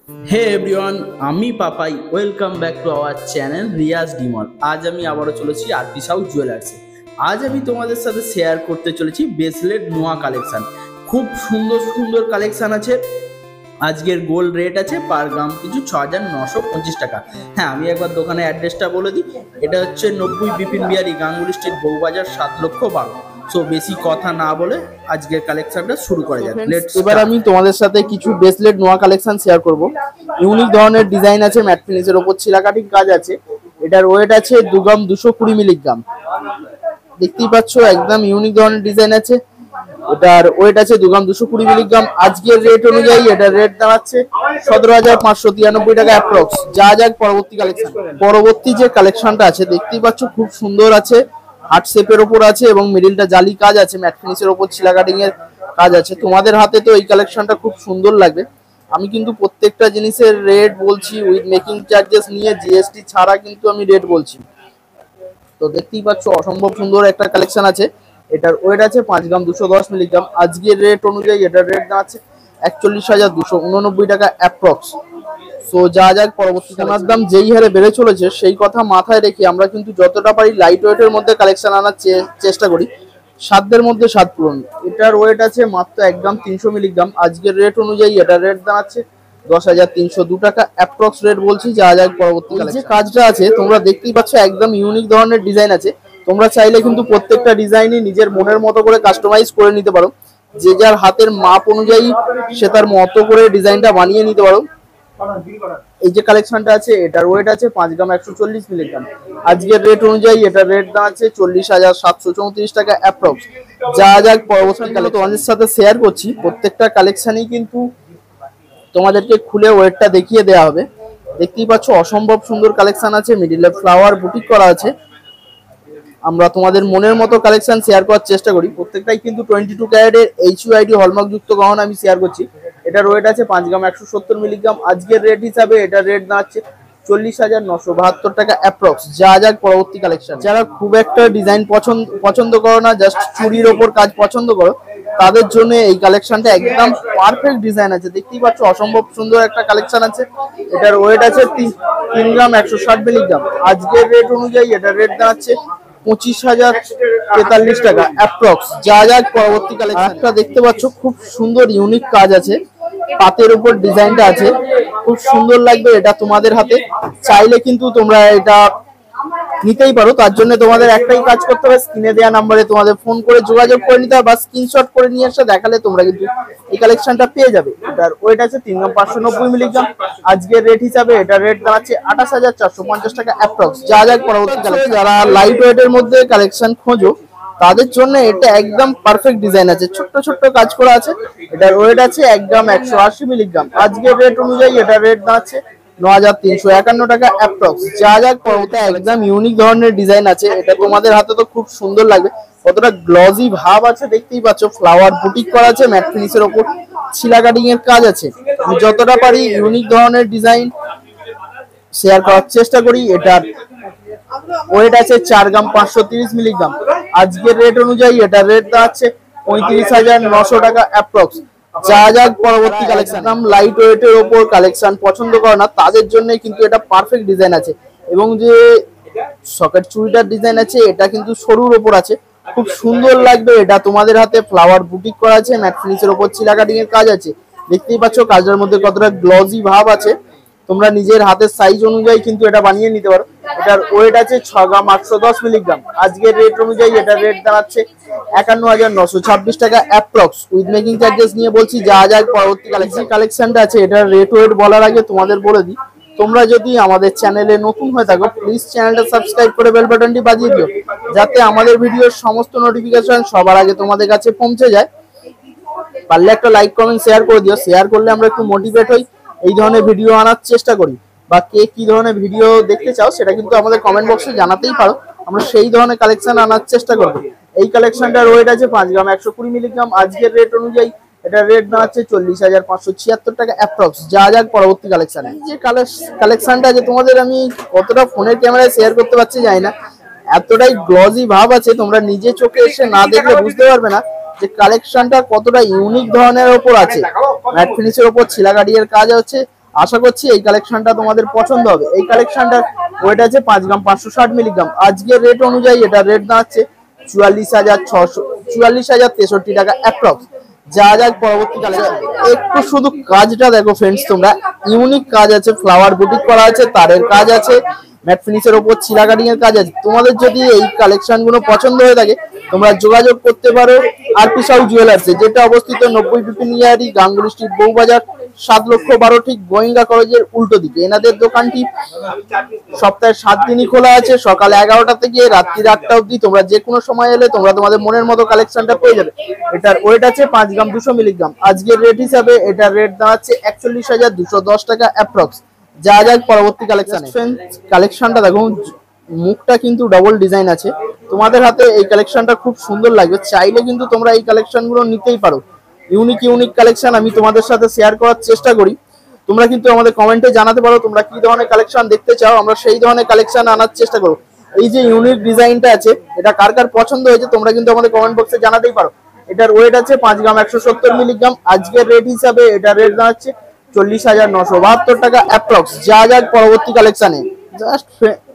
হে everyone, আমি Papai. Welcome back to our channel Riyaz ডিমল। আজ আমি আবারও চলেছি আরপি সাউথ জুয়েলার্সে। আজ আমি তোমাদের সাথে শেয়ার করতে চলেছি ব্রেসলেট নোয়া কালেকশন। খুব সুন্দর সুন্দর কালেকশন আছে। আজকের গোল্ড রেট আছে পার গ্রাম কিছু ৬,৯২৫ টাকা। হ্যাঁ, আমি একবার দোকানের অ্যাড্রেসটা বলে দিই। এটা হচ্ছে ৯০ বিপিন বিহারি গাঙ্গুলি স্ট্রিট, বউবাজার, ৭,১২,০০০। সো বেশি কথা না বলে আজকের কালেকশনটা শুরু করা যাক। এবার আমি তোমাদের সাথে কিছু ব্রেসলেট নোয়া কালেকশন শেয়ার করব। ইউনিক ধরনের ডিজাইন আছে, ম্যাট ফিনিশের উপর ছিলা কাটিং কাজ আছে। এটার ওয়েট আছে 2 গ্রাম 220 মিলিগ্রাম। দেখতেই পাচ্ছ একদম ইউনিক ধরনের ডিজাইন আছে। এটার ওয়েট আছে 2 গ্রাম 220 মিলিগ্রাম। আজকের রেট অনুযায়ী এটার রেট দাঁড়াচ্ছে 17,593 টাকা অ্যাপ্রক্স। যা যাক পরবর্তী কালেকশন। পরবর্তী যে কালেকশনটা আছে দেখতেই পাচ্ছ খুব সুন্দর আছে, হার্ট শেপের উপর আছে এবং মিডিলটা জালি কাজ আছে, ম্যাট ফিনিশের উপর ছিলা কাটিং এর কাজ আছে। তোমাদের হাতে তো এই কালেকশনটা খুব সুন্দর লাগবে। আমি কিন্তু প্রত্যেকটা জিনিসের রেট বলছি উইথ মেকিং চার্জেস নিয়ে, জিএসটি ছাড়া কিন্তু আমি রেট বলছি। তো দেখতেই পাচ্ছ অসম্ভব সুন্দর একটা কালেকশন আছে। এটার ওয়েট আছে 5 গ্রাম 210 মিলিগ্রাম। আজকের রেট অনুযায়ী এটার রেট দাঁড়াচ্ছে 41,289 টাকা অ্যাপ্রক্স। সো যা যাক পরবর্তী সোনার দাম যেই হারে বেড়ে চলেছে সেই কথা মাথায় রেখে আমরা কিন্তু যতটা পারি লাইট ওয়েটের মধ্যে কালেকশন আনার চেষ্টা করি, সাধ্যের মধ্যে স্বাদ পূরণ। এটার ওয়েট আছে মাত্র 1 গ্রাম 300 মিলিগ্রাম। আজকের রেট অনুযায়ী এটার রেট দাঁড়াচ্ছে 10,302 টাকা অ্যাপ্রক্স রেট বলছি। যা যাক পরবর্তী যে কাজটা আছে তোমরা দেখতেই পাচ্ছ একদম ইউনিক ধরনের ডিজাইন আছে। তোমরা চাইলে কিন্তু প্রত্যেকটা ডিজাইনই নিজের মনের মতো করে কাস্টমাইজ করে নিতে পারো। যে যার হাতের মাপ অনুযায়ী সে তার মতো করে ডিজাইনটা বানিয়ে নিতে পারো। এই যে কালেকশনটা আছে এটার ওয়েট আছে 5 গ্রাম 140 মিলিগ্রাম। আজকের রেট অনুযায়ী এটার রেট দাঁড়াচ্ছে 40,734 টাকা অ্যাপ্রক্স। যা যাক পরবর্তীকালে তোমাদের সাথে শেয়ার করছি। প্রত্যেকটা কালেকশনই কিন্তু তোমাদেরকে খুলে ওয়েটটা দেখিয়ে দেওয়া হবে। দেখতেই পাচ্ছ অসম্ভব সুন্দর কালেকশন আছে, মিডিলে ফ্লাওয়ার বুটিক করা আছে। আমরা তোমাদের মনের মতো কালেকশন শেয়ার করার চেষ্টা করি। প্রত্যেকটাই কিন্তু 22 ক্যারেটের এইচইউআইডি হলমার্ক যুক্ত গহনা আমি শেয়ার করছি। এটার ওয়েট আছে 5 গ্রাম 170 মিলিগ্রাম। আজকের রেট হিসাবে এটার রেট দাঁড়াচ্ছে 40,972 টাকা অ্যাপ্রক্স। যা যাক পরবর্তী কালেকশন। যারা খুব একটা ডিজাইন পছন্দ করো না, জাস্ট চুরির ওপর কাজ পছন্দ করো, তাদের জন্য এই কালেকশনটা একদম পারফেক্ট ডিজাইন আছে। দেখতেই পাচ্ছ অসম্ভব সুন্দর একটা কালেকশন আছে। এটার ওয়েট আছে 3 গ্রাম 160 মিলিগ্রাম। আজকের রেট অনুযায়ী এটার রেট দাঁড়াচ্ছে 25,043 টাকা অ্যাপ্রক্স। যা যাক পরবর্তী কালেকশনটা দেখতে পাচ্ছ খুব সুন্দর ইউনিক কাজ আছে, পাতের উপর ডিজাইনটা আছে, খুব সুন্দর লাগবে। এটা তোমাদের হাতে, চাইলে কিন্তু তোমরা এটা নিতেই পারো। তার জন্য তোমাদের একটাই কাজ করতে হবে, স্ক্রিনে দেওয়া নাম্বারে তোমাদের ফোন করে যোগাযোগ করে নিতে হবে বা স্ক্রিনশট করে নিয়ে এসে দেখালে তোমরা কিন্তু এই কালেকশনটা পেয়ে যাবে। এটার ওয়েট আছে 3 গ্রাম 590 মিলিগ্রাম। আজকের রেট হিসাবে এটার রেট দাঁড়াচ্ছে 28,450 টাকা অ্যাপ্রক্স। যা যাক পরবর্তী কালেকশন। যারা লাইট ওয়েটের মধ্যে কালেকশন খোঁজো তাদের জন্য এটা একদম পারফেক্ট ডিজাইন আছে, ছোট্ট ছোট্ট কাজ করা আছে। এটার ওয়েট আছে 1 গ্রাম 180 মিলিগ্রাম। আজকের রেট অনুযায়ী এটার রেট দাঁড়াচ্ছে 9,351 টাকা অ্যাপ্রক্স। যা যাক পরবর্তী একদম ইউনিক ধরনের ডিজাইন আছে। এটা তোমাদের হাতে তো খুব সুন্দর লাগবে, কতটা গ্লজি ভাব আছে দেখতেই পাচ্ছ। ফ্লাওয়ার বুটিক করা আছে, ম্যাট ফিনিশের ওপর ছিলা কাটিং এর কাজ আছে। আমি যতটা পারি ইউনিক ধরনের ডিজাইন শেয়ার করার চেষ্টা করি। এটার ওয়েট আছে 4 গ্রাম 530 মিলিগ্রাম। আজকের রেট অনুযায়ী এটার রেট দাঁড়াচ্ছে 35,900 টাকা অ্যাপ্রক্স। যা যাক পরবর্তী কালেকশন। লাইট ওয়েটের ওপর কালেকশন পছন্দ করে না তাদের জন্য কিন্তু এটা পারফেক্ট ডিজাইন আছে। এবং যে সকেট চুড়িটার ডিজাইন আছে এটা কিন্তু সরুর ওপর আছে, খুব সুন্দর লাগবে। এটা তোমাদের হাতে ফ্লাওয়ার বুটিক করা আছে, ম্যাট ফিনিশের ওপর ছিলা কাটিং এর কাজ আছে। দেখতেই পাচ্ছ কাজের মধ্যে কতটা গ্লজি ভাব আছে। তোমরা নিজের হাতের সাইজ অনুযায়ী কিন্তু এটা বানিয়ে নিতে পারো। এটার ওয়েট আছে 6 গ্রাম 810 মিলিগ্রাম। আজকের রেট অনুযায়ী এটার রেট দাঁড়াচ্ছে 51,926 টাকা অ্যাপ্রক্স উইথ মেকিং চার্জেস নিয়ে বলছি। যা যাক পরবর্তী কালেকশনটা আছে এটার রেট ওয়েট বলার আগে তোমাদের বলে দিই, তোমরা যদি আমাদের চ্যানেলে নতুন হয়ে থাকো প্লিজ চ্যানেলটা সাবস্ক্রাইব করে বেল বাটনটি বাজিয়ে দিও, যাতে আমাদের ভিডিওর সমস্ত নোটিফিকেশন সবার আগে তোমাদের কাছে পৌঁছে যায়। পারলে একটা লাইক কমেন্ট শেয়ার করে দিও, শেয়ার করলে আমরা একটু মোটিভেট হই, এই ধরনের ভিডিও আনার চেষ্টা করি। বা কে কি ধরনের ভিডিও দেখতে চাও সেটা কিন্তু আমাদের কমেন্ট বক্সে জানাতেই পারো, আমরা সেই ধরনের কালেকশন আনার চেষ্টা করব। এই কালেকশনটার ওয়েট আছে 5 গ্রাম 120 মিলিগ্রাম। আজকের রেট অনুযায়ী এটা রেট দাঁড়াচ্ছে 40,576 টাকা অ্যাপ্রক্স। যা যাক পরবর্তী কালেকশনে। যে কালেকশনটা আছে তোমাদের আমি কতটা ফোনের ক্যামেরায় শেয়ার করতে পারছি জানি না, এতটাই গ্লজি ভাব আছে, তোমরা নিজে চোখে এসে না দেখলে বুঝতে পারবে না যে কালেকশনটা কতটা ইউনিক ধরনের ওপর আছে। ম্যাট ফিনিশের ওপর ছিলা কাটিং এর কাজ হচ্ছে। আশা করছি এই কালেকশনটা তোমাদের পছন্দ হবে। এই কালেকশনটার ওয়েট আছে 5 গ্রাম 560 মিলিগ্রাম। আজকের রেট অনুযায়ী এটা রেট দাঁড়াচ্ছে 44,63 টাকা অ্যাপ্রক্স। যা যাক পরবর্তী কালেকশন। একটু শুধু কাজটা দেখো ফ্রেন্ডস, তোমরা ইউনিক কাজ আছে, ফ্লাওয়ার বুটিক করা আছে, তারের কাজ আছে, ম্যাট ফিনিশের উপর চিলা কাটিং এর কাজ আছে। তোমাদের যদি এই কালেকশন গুলো পছন্দ হয়ে থাকে তোমরা যোগাযোগ করতে পারো আরপি সাউ জুয়েলার্সে, যেটা অবস্থিত 90 পিপিনিয়ারি, গাঙ্গুলি স্ট্রিট, বউবাজার, 7,12,000 ঠিক গোয়েঙ্গা কলেজের উল্টো দিকে। এনাদের দোকানটি সপ্তাহে 7 দিনই খোলা আছে, সকাল 11টা থেকে রাত্রি 8টা অবধি। তোমরা যে কোনো সময় এলে তোমরা তোমাদের মনের মতো কালেকশনটা পেয়ে যাবে। এটার ওয়েট আছে 5 গ্রাম 200 মিলিগ্রাম। আজকের রেট হিসাবে এটার রেট দাঁড়াচ্ছে 41,210 টাকা অ্যাপ্রক্স। যা যাক পরবর্তী কালেকশন। কালেকশনটা দেখো, মুখটা কিন্তু ডবল ডিজাইন আছে। তোমাদের হাতে এই কালেকশনটা খুব সুন্দর লাগবে, চাইলে কিন্তু তোমরা এই কালেকশনগুলো নিতেই পারো। ইউনিক কালেকশন আমি তোমাদের সাথে শেয়ার করার চেষ্টা করি। তোমরা কিন্তু আমাদের কমেন্টে জানাতে পারো তোমরা কি ধরনের কালেকশন দেখতে চাও, আমরা সেই ধরনের কালেকশন আনার চেষ্টা করব। এই যে ইউনিক ডিজাইনটা আছে এটা কার কার পছন্দ হয়েছে তোমরা কিন্তু আমাদের কমেন্ট বক্সে জানাতেই পারো। এটার ওয়েট আছে 5 গ্রাম 170 মিলিগ্রাম। আজকের রেট হিসাবে এটা রেট দাঁড়াচ্ছে 40,972 টাকা অ্যাপ্রক্স। যা যাক পরবর্তী কালেকশনে। জাস্ট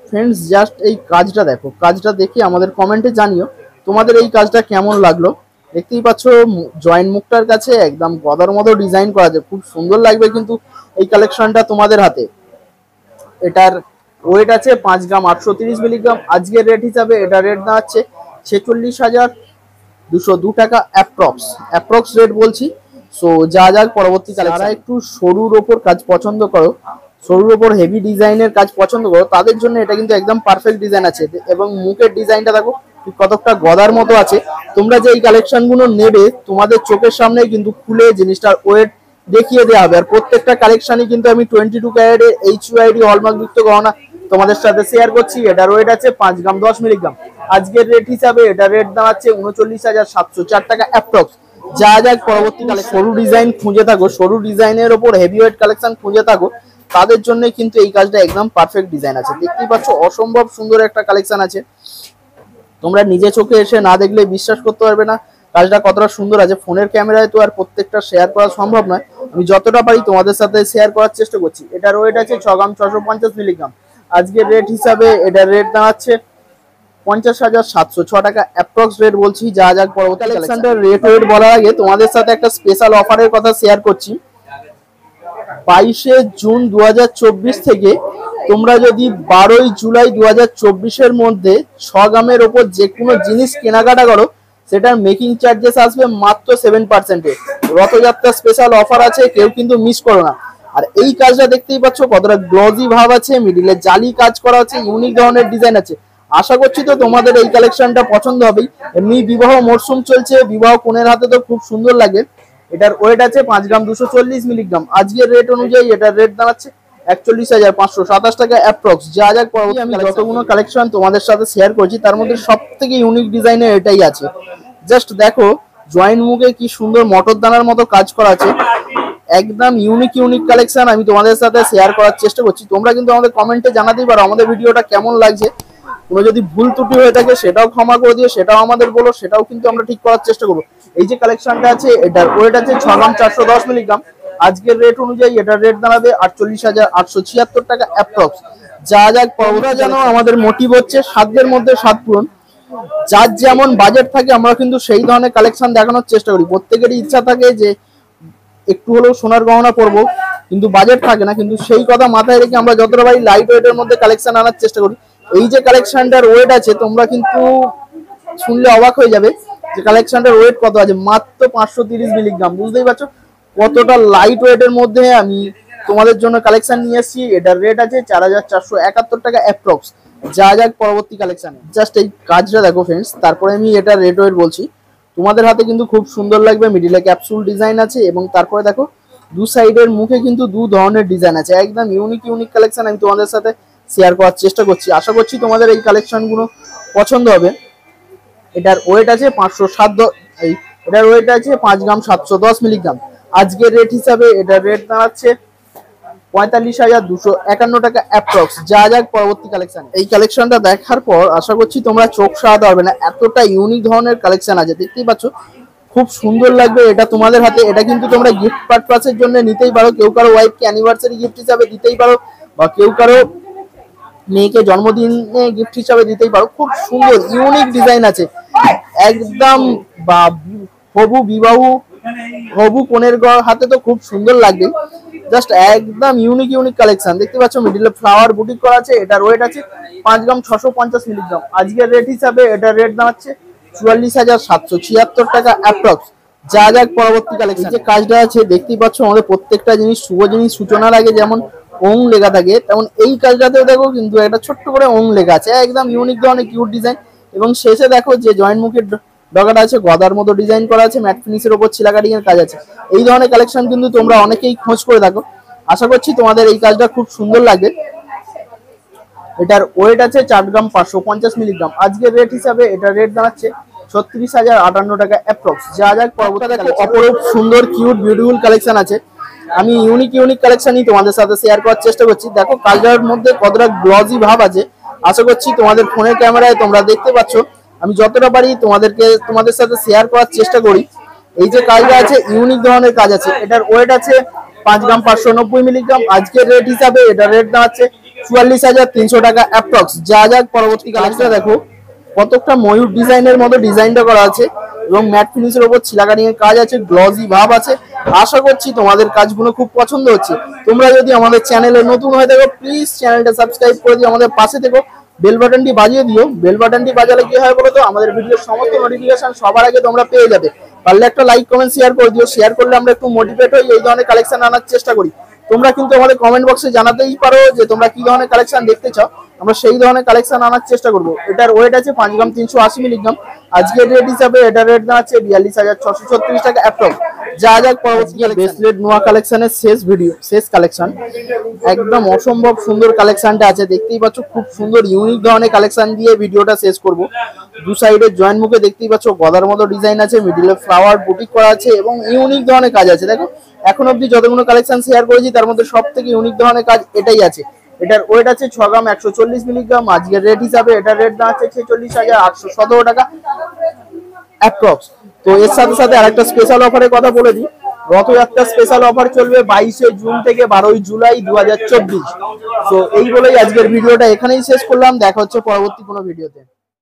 ফ্রেন্ডস, জাস্ট এই কাজটা দেখো, কাজটা দেখে আমাদের কমেন্টে জানিও তোমাদের এই কাজটা কেমন লাগলো। দেখতেই পাচ্ছ জয়েন্ট মুখটার কাছে একদম গদার মতো ডিজাইন করা আছে, খুব সুন্দর লাগবে কিন্তু এই কালেকশনটা তোমাদের হাতে। এটার ওয়েট আছে 5 গ্রাম 830 মিলিগ্রাম। আজকের রেট হিসাবে এটা রেট দাঁড়াচ্ছে 46,202 টাকা অ্যাপ্রক্স রেট বলছি। সো যা যাক পরবর্তী কালেকশন। যারা একটু সরুর ওপর কাজ পছন্দ করো, সরুর ওপর হেভি ডিজাইনের কাজ পছন্দ করো, তাদের জন্য এটা কিন্তু একদম পারফেক্ট ডিজাইন আছে। এবং মুখের ডিজাইনটা দেখো কতটা গদার মতো আছে। তোমরা যে এই কালেকশন গুলো নেবে তোমাদের চোখের সামনে কিন্তু খুলে জিনিসটার ওয়েট দেখিয়ে দেওয়া হবে। আর প্রত্যেকটা কালেকশনই কিন্তু আমি 22 ক্যারেটের HUID হলমার্ক যুক্ত গহনা তোমাদের সাথে শেয়ার করছি। এটার ওয়েট আছে 5 গ্রাম 10 মিলিগ্রাম। আজকের রেট হিসাবে এটা রেট দাঁড়াচ্ছে 39,704 টাকা অ্যাপ্রক্স। যা যাক পরবর্তী কালেকশন। সরু ডিজাইন খুঁজে থাকো, সরু ডিজাইনের ওপর হেভি ওয়েট কালেকশন খুঁজে থাকো, তাদের জন্য কিন্তু এই কাজটা একদম পারফেক্ট ডিজাইন আছে। দেখতেই পাচ্ছ অসম্ভব সুন্দর একটা কালেকশন আছে। তোমরা নিজে চোখে এসে না দেখলে বিশ্বাস করতে পারবে না কাজটা কতটা সুন্দর আছে। ফোনের ক্যামেরায় তো আর প্রত্যেকটা শেয়ার করা সম্ভব নয়, আমি যতটা পারি তোমাদের সাথে শেয়ার করার চেষ্টা করছি। এটার ওয়েট আছে 6 গ্রাম 650 মিলিগ্রাম। আজকের রেট হিসাবে এটার রেট দাঁড়াচ্ছে 50,706 টাকা অ্যাপ্রক্স রেট বলছি। যা যাক পরবর্তী কালেকশনটার রেট ওয়েট বলার আগে তোমাদের সাথে একটা স্পেশাল অফারের কথা শেয়ার করছি। 22 জুন 2024 থেকে তোমরা যদি 12 জুলাই 2024 মধ্যে 6 গ্রামের ওপর যে কোনো জিনিস কেনাকাটা করো সেটার মেকিং চার্জেস আসবে মাত্র 7%। রথযাত্রা স্পেশাল অফার আছে, কেউ কিন্তু মিস করো না। আর এই কাজটা দেখতেই পাচ্ছ কতটা গ্লজি ভাব আছে, মিডিলে জালি কাজ করা আছে, ইউনিক ধরনের ডিজাইন আছে। আশা করছি তো তোমাদের এই কালেকশনটা পছন্দ হবেই। এমনি বিবাহ মরশুম চলছে, বিবাহ কনের হাতে তো খুব সুন্দর লাগে। এটার ওয়েট আছে 5 গ্রাম 240 মিলিগ্রাম। আজকের রেট অনুযায়ী এটার রেট দাঁড়াচ্ছে 41,527 টাকা অ্যাপ্রক্স। যা যাক পরবর্তী আমি যতগুলো কালেকশন তোমাদের সাথে শেয়ার করছি তার মধ্যে সব থেকে ইউনিক ডিজাইনের এটাই আছে। জাস্ট দেখো জয়েন্ট মুখে কি সুন্দর মটর দানার মতো কাজ করা আছে, একদম ইউনিক কালেকশন আমি তোমাদের সাথে শেয়ার করার চেষ্টা করছি। তোমরা কিন্তু আমাদের কমেন্টে জানাতেই পারো আমাদের ভিডিওটা কেমন লাগছে। কোনো যদি ভুল ত্রুটি হয়ে থাকে সেটাও ক্ষমা করে দিও, সেটাও আমাদের বলো, সেটাও কিন্তু আমরা ঠিক করার চেষ্টা করবো। এই যে কালেকশনটা আছে এটার ওয়েট আছে 6 গ্রাম 410 মিলিগ্রাম। আজকের রেট অনুযায়ী এটার রেট দাঁড়াবে 48,876 টাকা অ্যাপ্রক্স। যা যাক পরবর্তী জানো আমাদের মোটিভ হচ্ছে সাধ্যের মধ্যে স্বাদ পূরণ। যার যেমন বাজেট থাকে আমরা কিন্তু সেই ধরনের কালেকশন দেখানোর চেষ্টা করি। প্রত্যেকেরই ইচ্ছা থাকে যে একটু হলেও সোনার গহনা পরবো, কিন্তু বাজেট থাকে না। কিন্তু সেই কথা মাথায় রেখে আমরা যতটা পারি লাইট ওয়েটের মধ্যে কালেকশন আনার চেষ্টা করি। এই যে কালেকশনটার ওয়েট আছে তোমরা কিন্তু শুনলে অবাক হয়ে যাবে যে কালেকশনটার ওয়েট কত আছে, মাত্র 530 মিলিগ্রাম। বুঝতেই পারছো কতটা লাইট ওয়েটের মধ্যে আমি তোমাদের জন্য কালেকশন নিয়ে এসেছি। এটার রেট আছে 4,471 টাকা অ্যাপ্রক্স। যা যাক পরবর্তী কালেকশনে। জাস্ট এই কাজটা দেখো ফ্রেন্ডস, তারপরে আমি এটা রেট ওয়েট বলছি। তোমাদের হাতে কিন্তু খুব সুন্দর লাগবে, মিডিলে ক্যাপসুল ডিজাইন আছে এবং তারপরে দেখো দু সাইডের মুখে কিন্তু দু ধরনের ডিজাইন আছে। একদম ইউনিক কালেকশন আমি তোমাদের সাথে শেয়ার করার চেষ্টা করছি। আশা করছি তোমাদের এই কালেকশনগুলো পছন্দ হবে। এটার ওয়েট আছে 5 গ্রাম 710 মিলিগ্রাম। আজকের রেট হিসাবে এটার রেট দাঁড়াচ্ছে 45,251 টাকা অ্যাপ্রক্স। যা যাক পরবর্তী কালেকশন। এই কালেকশনটা দেখার পর আশা করছি তোমরা চোখ সারাতে পারবে না, এতটা ইউনিক ধরনের কালেকশন আছে। দেখতেই পাচ্ছ খুব সুন্দর লাগবে এটা তোমাদের হাতে। এটা কিন্তু তোমরা গিফট পারপাসের জন্য নিতেই পারো, কেউ কারো ওয়াইফকে অ্যানিভার্সারি গিফট হিসাবে দিতেই পারো, বা কেউ কারো মেয়েকে জন্মদিনে গিফট হিসাবে দিতেই পারো। খুব সুন্দর ইউনিক ডিজাইন আছে একদম, বা হবু কনের হাতে তো খুব সুন্দর লাগবে, জাস্ট একদম ইউনিক কালেকশন। দেখতে পাচ্ছ মিডিলে ফ্লাওয়ার বুটিক করা আছে। এটার ওয়েট আছে 5 গ্রাম 650 মিলিগ্রাম। আজকের রেট হিসাবে এটার রেট দাঁড়াচ্ছে 44,776 টাকা অ্যাপ্রক্স। যা যাক পরবর্তী কালেকশন। যে কাজটা আছে দেখতেই পাচ্ছ, আমাদের প্রত্যেকটা জিনিস শুভ জিনিস সূচনার আগে যেমন ওং লেখা থাকে, তেমন এই কাজটাতেও দেখো কিন্তু একটা ছোট্ট করে ওং লেখা আছে, একদম ইউনিক ধরনের কিউট ডিজাইন। এবং শেষে দেখো যে জয়েন্ট মুখের ডগাটা আছে, গদার মতো ডিজাইন করা আছে, ম্যাট ফিনিশের উপর ছিলা কাটিং এর কাজ আছে। এই ধরনের কালেকশন কিন্তু তোমরা অনেকেই খোঁজ করে থাকো, আশা করছি তোমাদের এই কাজটা খুব সুন্দর লাগবে। এটার ওয়েট আছে 4 গ্রাম 550 মিলিগ্রাম। আজকের রেট হিসাবে এটার রেট দাঁড়াচ্ছে 36,058 টাকা অ্যাপ্রক্স। যা যাক পরবর্তী দেখো অপরূপ সুন্দর কিউট বিউটিফুল কালেকশন আছে। আমি ইউনিক কালেকশনই তোমাদের সাথে শেয়ার করার চেষ্টা করছি। দেখো কাজটার মধ্যে কতটা গ্লজি ভাব আছে, আশা করছি তোমাদের ফোনের ক্যামেরায় তোমরা দেখতে পাচ্ছ। আমি যতটা পারি তোমাদের সাথে শেয়ার করার চেষ্টা করি। এই যে কাজটা আছে ইউনিক ধরনের কাজ আছে। এটার ওয়েট আছে 5 গ্রাম 590 মিলিগ্রাম। আজকের রেট হিসাবে এটার রেট দাঁড়াচ্ছে 44,300 টাকা অ্যাপ্রক্স। যা যাক পরবর্তী কালেকশন। দেখো কতটা ময়ূর ডিজাইনের মতো ডিজাইনটা করা আছে, এবং ম্যাট ফিনিশের উপর ছিলা কাটিং এর কাজ আছে, গ্লজি ভাব আছে। আশা করছি তোমাদের কাজগুলো খুব পছন্দ হচ্ছে। তোমরা যদি আমাদের চ্যানেলে নতুন হয়ে থাকো প্লিজ চ্যানেলটা সাবস্ক্রাইব করে দিও, আমাদের পাশে থেকো, বেল বাটনটি বাজিয়ে দিও। বেল বাটনটি বাজালে কি হয় বলো তো, আমাদের ভিডিওর সমস্ত নোটিফিকেশন সবার আগে তোমরা পেয়ে যাবে। পারলে একটা লাইক কমেন্ট শেয়ার করে দিও, শেয়ার করলে আমরা একটু মোটিভেট হই, এই ধরনের কালেকশন আনার চেষ্টা করি। তোমরা কিন্তু আমাদের কমেন্ট বক্সে জানাতেই পারো যে তোমরা কি ধরনের কালেকশন দেখতে চাও, আমরা সেই ধরনের কালেকশন আনার চেষ্টা করব। এটার ওয়েট আছে 5 গ্রাম 380 মিলিগ্রাম। আজকের রেট হিসাবে এটার রেট দাঁড়াচ্ছে 42,636 টাকা অ্যাপ্রক্স। যা যাক পরবর্তী ব্রেসলেট নোয়া কালেকশনের শেষ কালেকশন। একদম অসম্ভব সুন্দর কালেকশনটা আছে, দেখতেই পাচ্ছ খুব সুন্দর ইউনিক ধরনের কালেকশন দিয়ে ভিডিওটা শেষ করব। দু সাইডে জয়েন্ট মুখে দেখতেই পাচ্ছ গদার মতো ডিজাইন আছে, মিডিলে ফ্লাওয়ার বুটিক করা আছে, এবং ইউনিক ধরনের কাজ আছে। দেখো এখন অব্দি যতগুলো কালেকশন শেয়ার করেছি তার মধ্যে সব থেকে ইউনিক ধরনের কাজ এটাই আছে। এটার ওয়েট আছে 6 গ্রাম 140 মিলিগ্রাম। আজকের রেট হিসাবে এটার রেট দাঁড়াচ্ছে 46,817 টাকা অ্যাপ্রক্স। তো এর সাথে সাথে আরেকটা স্পেশাল অফারের কথা বলে দিই। রথযাত্রা স্পেশাল অফার চলবে 22শে জুন থেকে 12ই জুলাই 2024। তো এই বলেই আজকের ভিডিওটা এখানেই শেষ করলাম। দেখা হচ্ছে পরবর্তী কোনো ভিডিওতে।